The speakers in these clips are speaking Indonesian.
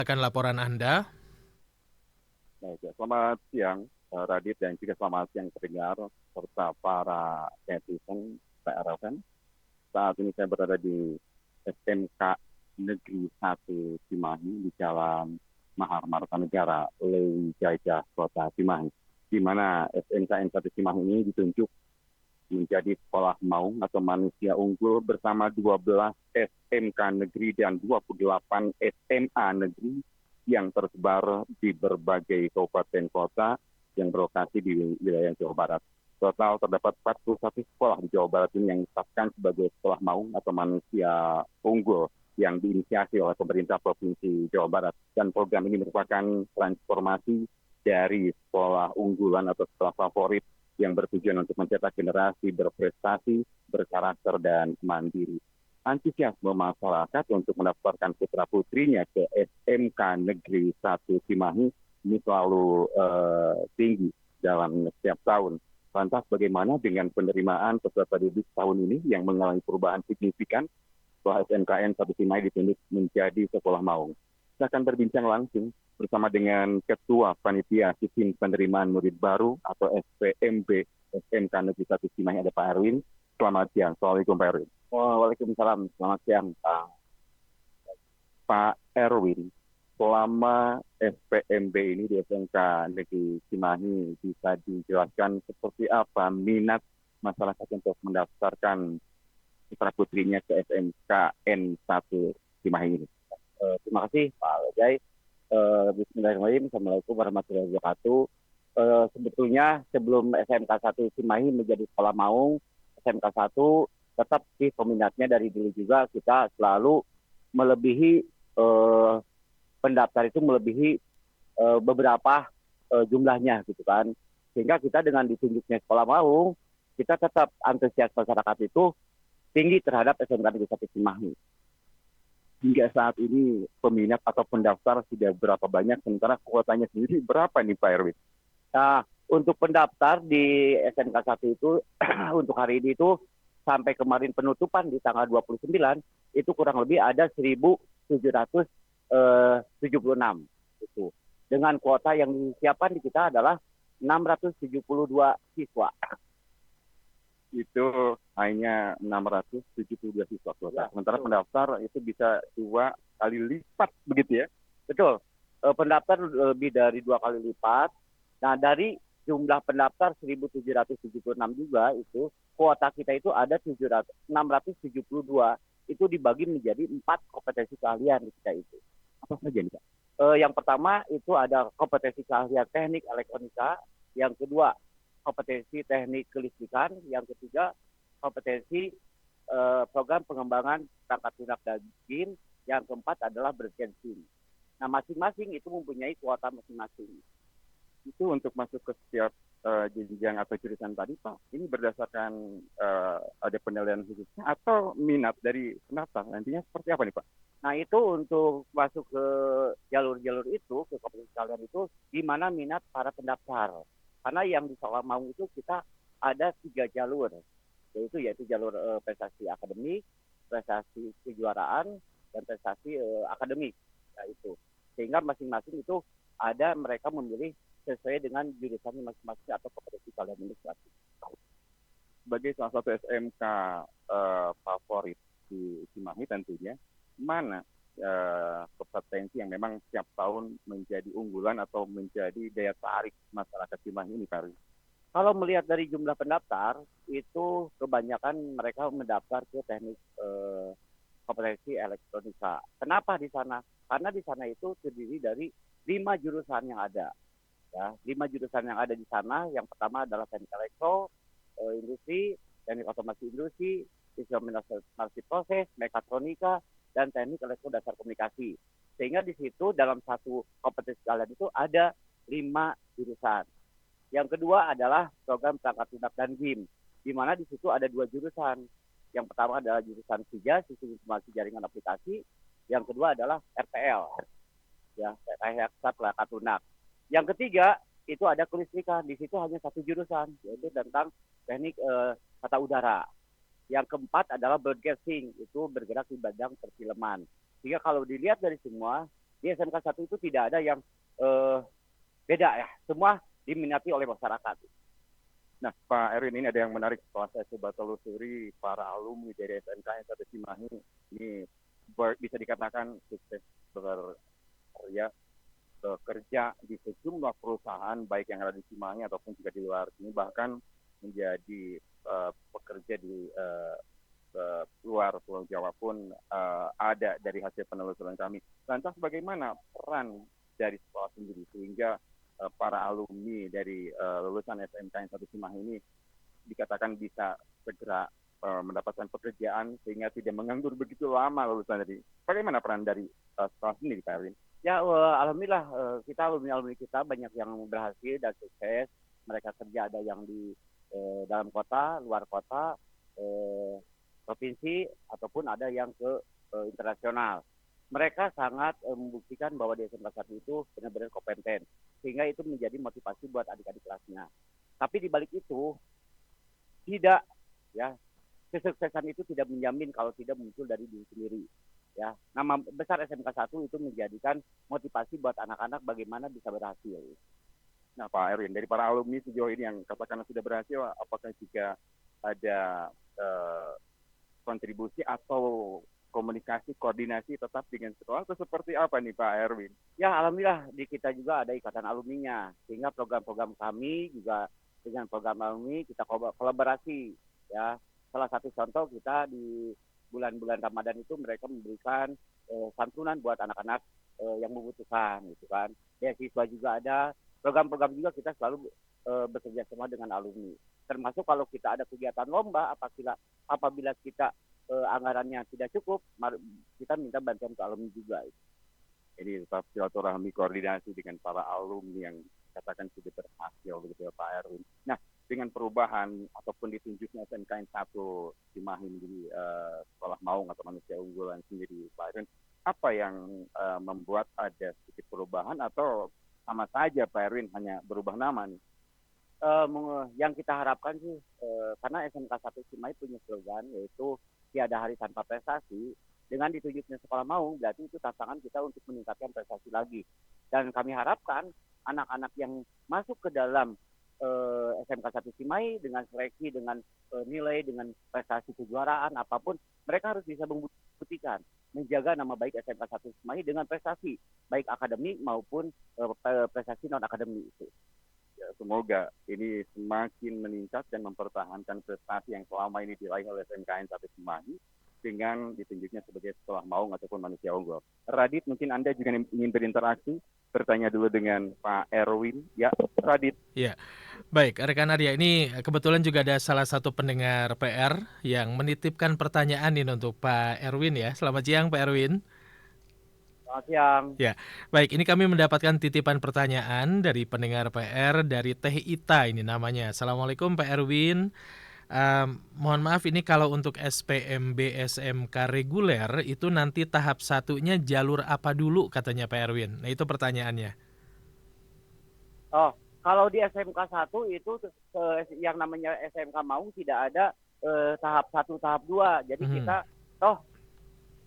Akan laporan Anda. Baik, ya. Selamat siang, Radit, dan juga selamat siang pendengar serta para netizen PRFM. Saat ini saya berada di SMK Negeri 1 Cimahi di Jalan Mahar Martanegara, Lewi Jajah, Kota Cimahi, di mana SMK N1 Cimahi ini ditunjuk menjadi sekolah maung atau manusia unggul bersama 12 SMK negeri dan 28 SMA negeri yang tersebar di berbagai kabupaten kota yang berlokasi di wilayah Jawa Barat. Total terdapat 41 sekolah di Jawa Barat ini yang ditetapkan sebagai sekolah maung atau manusia unggul yang diinisiasi oleh pemerintah Provinsi Jawa Barat. Dan program ini merupakan transformasi dari sekolah unggulan atau sekolah favorit yang bertujuan untuk mencetak generasi berprestasi, berkarakter, dan mandiri. Antusiasme masyarakat untuk mendaftarkan putra-putrinya ke SMK Negeri 1 Cimahi ini selalu tinggi dalam setiap tahun. Lantas bagaimana dengan penerimaan peserta didik tahun ini yang mengalami perubahan signifikan setelah SMKN 1 Cimahi ditunjuk menjadi sekolah maung? Kita akan berbincang langsung bersama dengan Ketua Panitia Sistem Penerimaan Murid Baru atau SPMB SMK Negeri 1 Cimahi, ada Pak Erwin. Selamat siang. Assalamualaikum Pak Erwin. Waalaikumsalam. Selamat siang, Pak. Pak Erwin, selama SPMB ini di SMK Negeri Cimahi bisa dijelaskan seperti apa minat masyarakat untuk mendaftarkan putra putrinya ke SMK N1 Cimahi ini? Terima kasih, Pak Lejai. Bismillahirrahmanirrahim. Assalamualaikum warahmatullahi wabarakatuh. Sebetulnya sebelum SMK 1 Cimahi menjadi sekolah maung, SMK 1 tetap sih peminatnya dari dulu juga kita selalu melebihi eh, pendaftar itu melebihi beberapa jumlahnya gitu kan. Sehingga kita dengan ditunjuknya sekolah maung, kita tetap antusias masyarakat itu tinggi terhadap SMK Negeri 1 Cimahi. Hingga saat ini peminat atau pendaftar sudah berapa banyak, sementara kuotanya sendiri berapa nih Pak Erwin? Nah, untuk pendaftar di SMK 1 itu untuk hari ini itu sampai kemarin penutupan di tanggal 29 itu kurang lebih ada 1.776 itu. Dengan kuota yang disiapkan di kita adalah 672 siswa. Itu hanya 672 siswa kuota. Ya, Sementara betul. pendaftar itu bisa 2 kali lipat begitu ya? Betul. Pendaftar lebih dari 2 kali lipat. Nah, dari jumlah pendaftar 1.776 juga itu kuota kita itu ada 672 itu dibagi menjadi 4 kompetensi keahlian di kita itu. Apa saja nih Pak? Yang pertama itu ada kompetensi keahlian teknik elektronika, yang kedua kompetensi teknik kelistrikan, yang ketiga kompetensi program pengembangan perangkat lunak dan game, yang keempat adalah broadcasting. Nah, masing-masing itu mempunyai kuota masing-masing. Itu untuk masuk ke setiap jenjang atau jurusan tadi Pak, ini berdasarkan ada penilaian khususnya atau minat dari pendaftar? Nantinya seperti apa nih Pak? Nah, itu untuk masuk ke jalur-jalur itu, ke kompetensi kalian itu, di mana minat para pendaftar. Karena yang di sekolah mau itu kita ada 3 jalur, yaitu jalur prestasi akademik, prestasi kejuaraan, dan prestasi akademik. Nah, itu. Sehingga masing-masing itu ada mereka memilih sesuai dengan jurusan masing-masing atau kompetensi kalian masing-masing. Sebagai salah satu SMK favorit di Cimahi tentunya, mana kompetensi yang memang setiap tahun menjadi unggulan atau menjadi daya tarik masyarakat Cimahi ini, Pak Arwin? Kalau melihat dari jumlah pendaftar, itu kebanyakan mereka mendaftar ke teknik kompetensi elektronika. Kenapa di sana? Karena di sana itu terdiri dari 5 jurusan yang ada. Ya, 5 jurusan yang ada di sana. Yang pertama adalah teknik elektro, industri, teknik otomasi industri, instrumentasi proses, mekatronika, dan teknik elektro dasar komunikasi. Sehingga di situ dalam satu kompetensi kalian itu ada 5 jurusan. Yang kedua adalah program perangkat lunak dan game, di mana di situ ada 2 jurusan. Yang pertama adalah jurusan SIJA, Sistem Informasi Jaringan Aplikasi. Yang kedua adalah RPL, ya, rekayasa perangkat lunak. Yang ketiga itu ada kelistrikan, di situ hanya 1 jurusan, yaitu tentang teknik tata udara. Yang keempat adalah broadcasting, itu bergerak di bidang perfilman. Sehingga kalau dilihat dari semua, Di SMK 1 itu tidak ada yang beda ya, semua diminati oleh masyarakat. Nah, Pak Erwin, ini ada yang menarik setelah saya coba telusuri para alumni dari SMK yang satu Cimahi ini bisa dikatakan sukses berkarya bekerja di sejumlah perusahaan baik yang ada di Cimahi ataupun juga di luar sini, bahkan menjadi pekerja di luar Pulau Jawa pun ada dari hasil penelusuran kami. Lantas bagaimana peran dari sekolah sendiri sehingga para alumni dari lulusan SMK yang satu Cimahi ini dikatakan bisa segera mendapatkan pekerjaan sehingga tidak menganggur begitu lama lulusan tadi. Bagaimana peran dari sekolah sendiri, Pak Erwin? Ya, alhamdulillah kita alumni kita banyak yang berhasil dan sukses. Mereka kerja ada yang di dalam kota, luar kota, provinsi, ataupun ada yang ke internasional. Mereka sangat membuktikan bahwa di SMK 1 itu benar-benar kompeten, sehingga itu menjadi motivasi buat adik-adik kelasnya. Tapi di balik itu tidak, ya, kesuksesan itu tidak menjamin kalau tidak muncul dari diri sendiri. Ya, nama besar SMK 1 itu menjadikan motivasi buat anak-anak bagaimana bisa berhasil. Nah, Pak Erwin, dari para alumni sejauh ini yang katakanlah sudah berhasil, apakah juga ada kontribusi atau komunikasi, koordinasi tetap dengan sekolah atau seperti apa nih Pak Erwin? Ya, alhamdulillah di kita juga ada ikatan alumninya, sehingga program-program kami juga dengan program alumni kita kolaborasi. Ya, salah satu contoh kita di bulan-bulan Ramadan itu mereka memberikan santunan buat anak-anak yang membutuhkan, gitu kan. Beasiswa juga ada, program-program juga kita selalu bekerja sama dengan alumni. Termasuk kalau kita ada kegiatan lomba, apabila kita anggarannya tidak cukup, kita minta bantuan ke alumni juga. Ini tetap silaturahmi koordinasi dengan para alumni yang katakan sudah berhasil begitu ya Pak Erwin. Nah, dengan perubahan ataupun ditunjuknya SMK 1 Cimahi menjadi sekolah maung atau manusia unggulan sendiri Pak Erwin, apa yang membuat ada sedikit perubahan atau sama saja Pak Erwin hanya berubah nama nih? Yang kita harapkan sih, karena SMK 1 Cimahi punya slogan yaitu tiada hari tanpa prestasi. Dengan ditunjuknya sekolah maung, berarti itu tantangan kita untuk meningkatkan prestasi lagi. Dan kami harapkan anak-anak yang masuk ke dalam SMK 1 Cimahi dengan seleksi, dengan nilai, dengan prestasi kejuaraan apapun, mereka harus bisa membuktikan menjaga nama baik SMK 1 Cimahi dengan prestasi baik akademik maupun prestasi non akademik itu. Ya, semoga ini semakin meningkat dan mempertahankan prestasi yang selama ini diraih oleh SMKN 1 Cimahi dengan ditunjuknya sebagai sekolah maung ataupun manusia unggul. Radit, mungkin Anda juga ingin berinteraksi, bertanya dulu dengan Pak Erwin. Ya, Radit. Ya, baik, rekan Arya, ini kebetulan juga ada salah satu pendengar PR yang menitipkan pertanyaan ini untuk Pak Erwin ya. Selamat siang Pak Erwin. Selamat siang. Ya, baik, ini kami mendapatkan titipan pertanyaan dari pendengar PR dari Teh Ita ini namanya. Assalamualaikum Pak Erwin. Mohon maaf ini kalau untuk SPMB SMK reguler itu nanti tahap satunya jalur apa dulu katanya Pak Erwin. Nah itu pertanyaannya. Oh, kalau di SMK 1 itu yang namanya SMK Maung tidak ada tahap 1, tahap 2. Jadi kita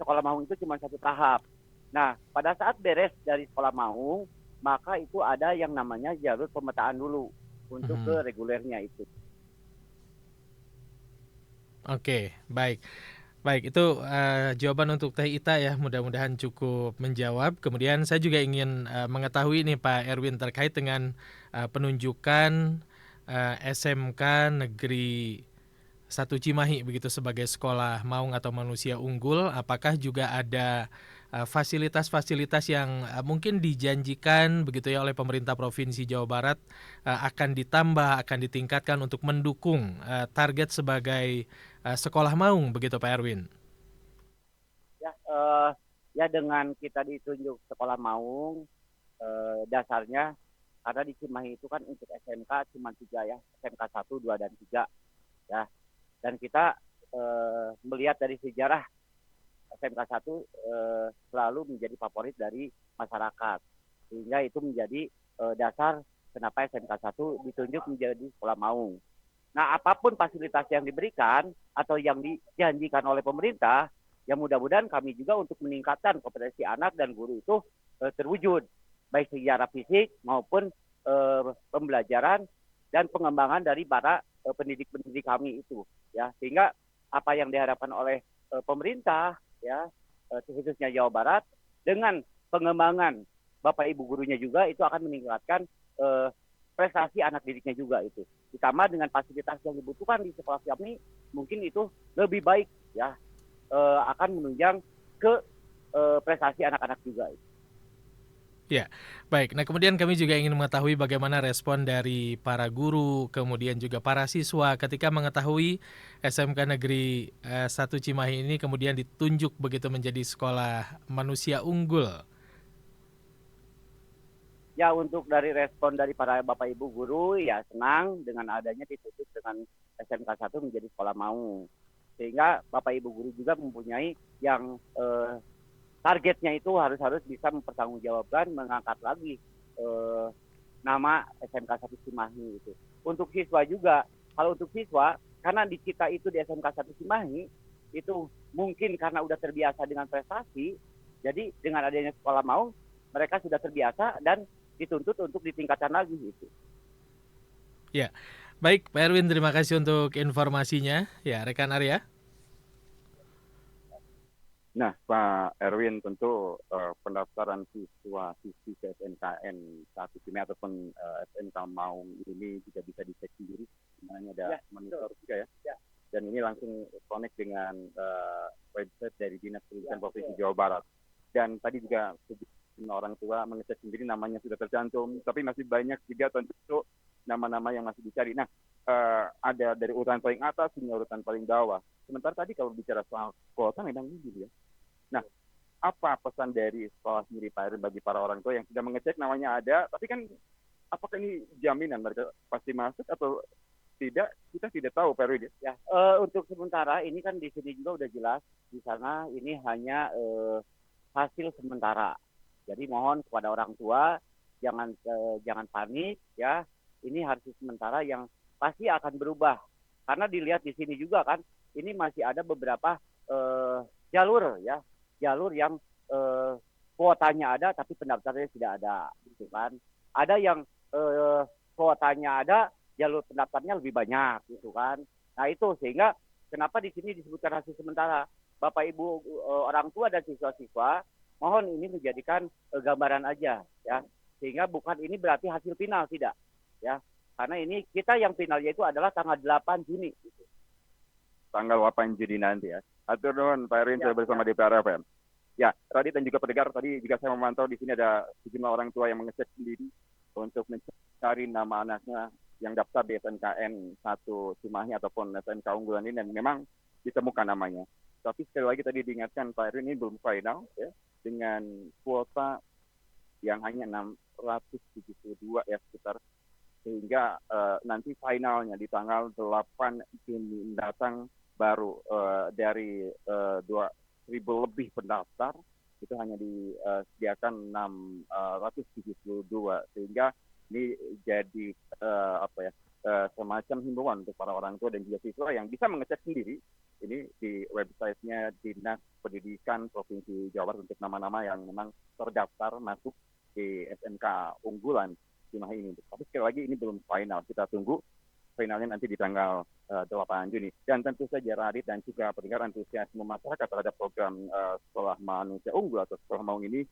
sekolah Maung itu cuma satu tahap. Nah, pada saat beres dari sekolah Maung, maka itu ada yang namanya jalur pemetaan dulu untuk ke regulernya itu. Oke, baik. Baik, itu jawaban untuk Teh Ita ya, mudah-mudahan cukup menjawab. Kemudian saya juga ingin mengetahui nih Pak Erwin terkait dengan penunjukan SMK Negeri 1 Cimahi begitu sebagai sekolah maung atau manusia unggul, apakah juga ada fasilitas-fasilitas yang mungkin dijanjikan begitu ya oleh pemerintah Provinsi Jawa Barat akan ditambah, akan ditingkatkan untuk mendukung target sebagai sekolah maung begitu Pak Erwin? Ya dengan kita ditunjuk sekolah maung, dasarnya karena di Cimahi itu kan untuk SMK cuma 3 ya, SMK 1, 2, dan 3 ya. Dan kita melihat dari sejarah SMK 1 selalu menjadi favorit dari masyarakat. Sehingga itu menjadi dasar kenapa SMK 1 ditunjuk menjadi sekolah maung. Nah, apapun fasilitas yang diberikan atau yang dijanjikan oleh pemerintah, ya mudah-mudahan kami juga untuk meningkatkan kompetensi anak dan guru itu terwujud, baik secara fisik maupun pembelajaran dan pengembangan dari para pendidik-pendidik kami itu, ya. Sehingga apa yang diharapkan oleh pemerintah, ya, khususnya Jawa Barat, dengan pengembangan Bapak Ibu gurunya juga itu akan meningkatkan prestasi anak didiknya juga itu. Ditambah dengan fasilitas yang dibutuhkan di sekolah kami, mungkin itu lebih baik, ya, akan menunjang ke prestasi anak-anak juga. Ya, baik. Nah, kemudian kami juga ingin mengetahui bagaimana respon dari para guru, kemudian juga para siswa ketika mengetahui SMK Negeri 1 Cimahi ini kemudian ditunjuk begitu menjadi sekolah manusia unggul. Ya, untuk dari respon dari para Bapak Ibu guru, ya senang dengan adanya ditunjuk dengan SMK 1 menjadi sekolah maung. Sehingga Bapak Ibu guru juga mempunyai yang targetnya itu harus bisa mempertanggungjawabkan, mengangkat lagi nama SMK 1 Cimahi itu. Untuk siswa juga, kalau untuk siswa, karena di kita itu di SMK 1 Cimahi, itu mungkin karena udah terbiasa dengan prestasi, jadi dengan adanya sekolah maung, mereka sudah terbiasa dan dituntut untuk ditingkatkan lagi gitu. Ya, baik Pak Erwin, terima kasih untuk informasinya. Ya, rekan Arya. Nah, Pak Erwin, tentu pendaftaran siswa-siswi ke SNKN 1 Cimahi ataupun SMK Maung ini juga bisa dicek sendiri. Sebenarnya ada monitor juga ya. Dan ini langsung connect dengan website dari Dinas Pendidikan Provinsi Jawa Barat. Dan tadi juga sejumlah orang tua mengecek sendiri namanya sudah tercantum, tapi masih banyak juga tentu nama-nama yang masih dicari. Nah, ada dari urutan paling atas hingga urutan paling bawah. Sementara tadi kalau bicara soal kuota memang ini ya. Nah, apa pesan dari sekolah sendiri Pak Erwin bagi para orang tua yang sudah mengecek namanya ada, tapi kan apakah ini jaminan mereka pasti masuk atau tidak? Kita tidak tahu Pak Erwin. Ya, untuk sementara ini kan di sini juga udah jelas di sana ini hanya hasil sementara. Jadi mohon kepada orang tua jangan panik ya. Ini hasil sementara yang pasti akan berubah. Karena dilihat di sini juga kan ini masih ada beberapa jalur ya. Jalur yang kuotanya ada tapi pendaftarannya tidak ada gitu kan. Ada yang kuotanya ada, jalur pendaftarnya lebih banyak gitu kan. Nah, itu sehingga kenapa di sini disebutkan hasil sementara. Bapak Ibu orang tua dan siswa-siswa mohon ini menjadikan gambaran aja ya. Sehingga bukan ini berarti hasil final, tidak ya. Karena ini kita yang finalnya itu adalah tanggal 8 Juni gitu. Tanggal 8 Juni nanti ya. Atur nuhun Pak Erwin sudah bersama di PRFM. Ya, Radit dan juga pendengar, tadi juga saya memantau di sini ada sejumlah orang tua yang mengecek sendiri untuk mencari nama anaknya yang daftar di SNKN 1 Cimahi ataupun SNK unggulan ini, dan memang ditemukan namanya. Tapi sekali lagi tadi diingatkan Pak Erwin ini belum final ya, dengan kuota yang hanya 672 ya sekitar, sehingga nanti finalnya di tanggal 8 Juni mendatang baru dari 2.000 lebih pendaftar itu hanya disediakan 672, sehingga ini jadi semacam himbauan untuk para orang tua dan juga siswa yang bisa mengecek sendiri ini di websitenya Dinas Pendidikan Provinsi Jawa Barat untuk nama-nama yang memang terdaftar masuk di SMK unggulan Cimahi ini. Tapi sekali lagi ini belum final, kita tunggu finalnya nanti di tanggal 8 Juni. Dan tentu saja Radit dan juga pendengar, antusiasme masyarakat terhadap program sekolah manusia unggul atau sekolah maung ini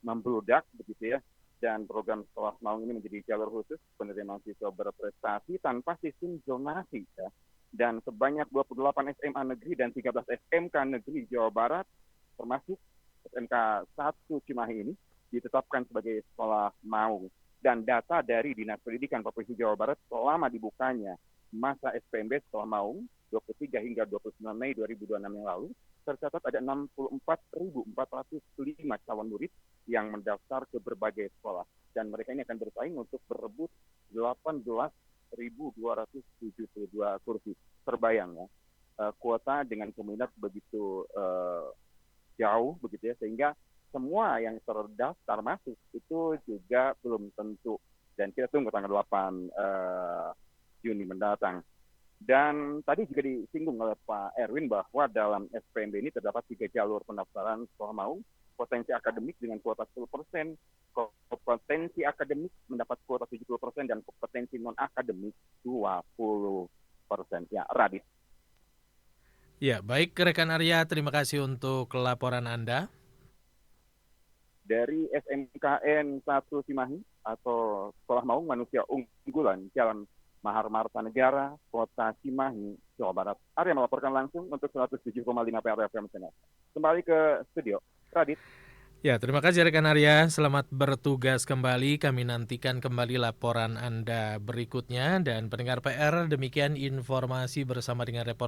membludak begitu ya. Dan program sekolah maung ini menjadi jalur khusus penerimaan siswa berprestasi tanpa sistem zonasi ya. Dan sebanyak 28 SMA negeri dan 13 SMK negeri Jawa Barat termasuk SMK 1 Cimahi ini ditetapkan sebagai sekolah maung. Dan data dari Dinas Pendidikan Provinsi Jawa Barat selama dibukanya masa SPMB sekolah maung 23 hingga 29 Mei 2026 yang lalu, tercatat ada 64.405 calon murid yang mendaftar ke berbagai sekolah. Dan mereka ini akan bersaing untuk berebut 18.272 kursi. Terbayang ya, kuota dengan peminat begitu jauh begitu ya, sehingga semua yang terdaftar masuk itu juga belum tentu. Dan kita tunggu tanggal 8 Juni mendatang. Dan tadi juga disinggung oleh Pak Erwin bahwa dalam SPMB ini terdapat 3 jalur pendaftaran sekolah maung potensi akademik dengan kuota 10%, kompetensi akademik mendapat kuota 70%, dan kompetensi non-akademik 20%. Ya, Radit. Ya, baik rekan Arya, terima kasih untuk laporan Anda. Dari SMKN 1 Cimahi atau Sekolah Maung Manusia Unggulan, Jalan Mahar Marta Negara, Kota Cimahi, Jawa Barat. Arya melaporkan langsung untuk 107,5 PRFM Channel. Kembali ke studio. Radit. Ya, terima kasih rekan Arya. Selamat bertugas kembali. Kami nantikan kembali laporan Anda berikutnya. Dan pendengar PR, demikian informasi bersama dengan reporter